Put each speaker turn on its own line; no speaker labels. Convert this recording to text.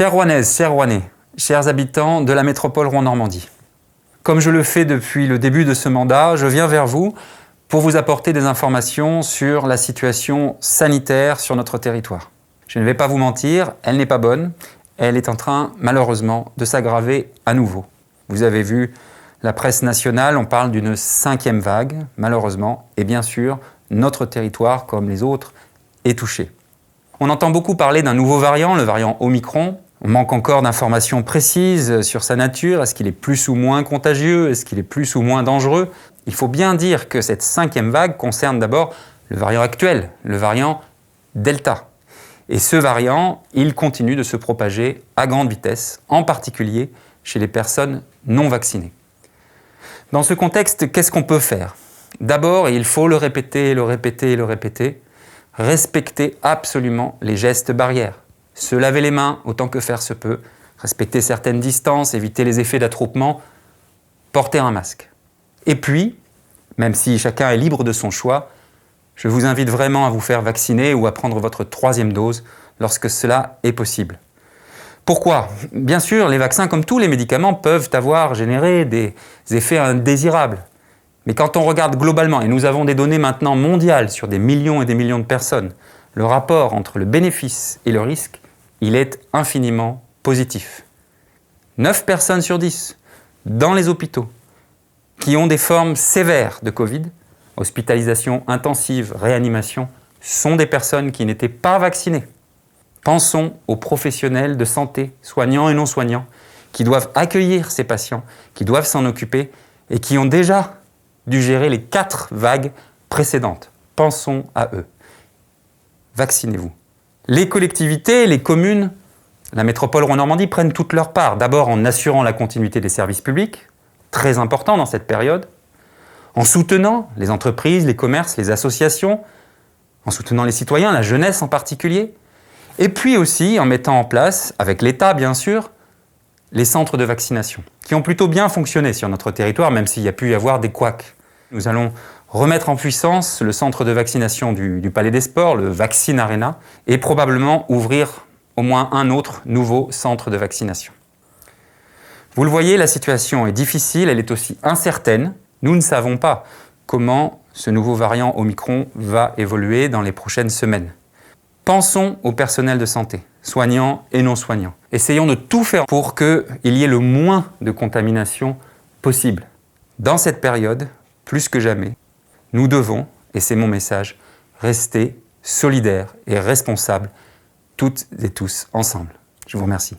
Chères Rouennaises, chers Rouennais, chers habitants de la métropole Rouen-Normandie, comme je le fais depuis le début de ce mandat, je viens vers vous pour vous apporter des informations sur la situation sanitaire sur notre territoire. Je ne vais pas vous mentir, elle n'est pas bonne, elle est en train malheureusement de s'aggraver à nouveau. Vous avez vu la presse nationale, on parle d'une 5e vague, malheureusement, et bien sûr, notre territoire, comme les autres, est touché. On entend beaucoup parler d'un nouveau variant, le variant Omicron. On manque encore d'informations précises sur sa nature. Est-ce qu'il est plus ou moins contagieux? Est-ce qu'il est plus ou moins dangereux? Il faut bien dire que cette 5e vague concerne d'abord le variant actuel, le variant Delta. Et ce variant, il continue de se propager à grande vitesse, en particulier chez les personnes non vaccinées. Dans ce contexte, qu'est-ce qu'on peut faire? D'abord, et il faut le répéter, le répéter et le répéter, respecter absolument les gestes barrières. Se laver les mains autant que faire se peut, respecter certaines distances, éviter les effets d'attroupement, porter un masque. Et puis, même si chacun est libre de son choix, je vous invite vraiment à vous faire vacciner ou à prendre votre 3e dose lorsque cela est possible. Pourquoi? Bien sûr, les vaccins, comme tous les médicaments, peuvent générer des effets indésirables. Mais quand on regarde globalement, et nous avons des données maintenant mondiales sur des millions et des millions de personnes, le rapport entre le bénéfice et le risque, il est infiniment positif. 9 personnes sur 10 dans les hôpitaux qui ont des formes sévères de Covid, hospitalisation intensive, réanimation, sont des personnes qui n'étaient pas vaccinées. Pensons aux professionnels de santé, soignants et non soignants, qui doivent accueillir ces patients, qui doivent s'en occuper et qui ont déjà dû gérer les 4 vagues précédentes. Pensons à eux. Vaccinez-vous. Les collectivités, les communes, la métropole Rouen-Normandie prennent toute leur part. D'abord en assurant la continuité des services publics, très important dans cette période, en soutenant les entreprises, les commerces, les associations, en soutenant les citoyens, la jeunesse en particulier, et puis aussi en mettant en place, avec l'État bien sûr, les centres de vaccination, qui ont plutôt bien fonctionné sur notre territoire, même s'il y a pu y avoir des couacs. Nous allons remettre en puissance le centre de vaccination du Palais des Sports, le Vaccine Arena, et probablement ouvrir au moins un autre nouveau centre de vaccination. Vous le voyez, la situation est difficile, elle est aussi incertaine. Nous ne savons pas comment ce nouveau variant Omicron va évoluer dans les prochaines semaines. Pensons au personnel de santé, soignants et non soignants. Essayons de tout faire pour qu'il y ait le moins de contamination possible. Dans cette période, plus que jamais, nous devons, et c'est mon message, rester solidaires et responsables, toutes et tous ensemble. Je vous remercie.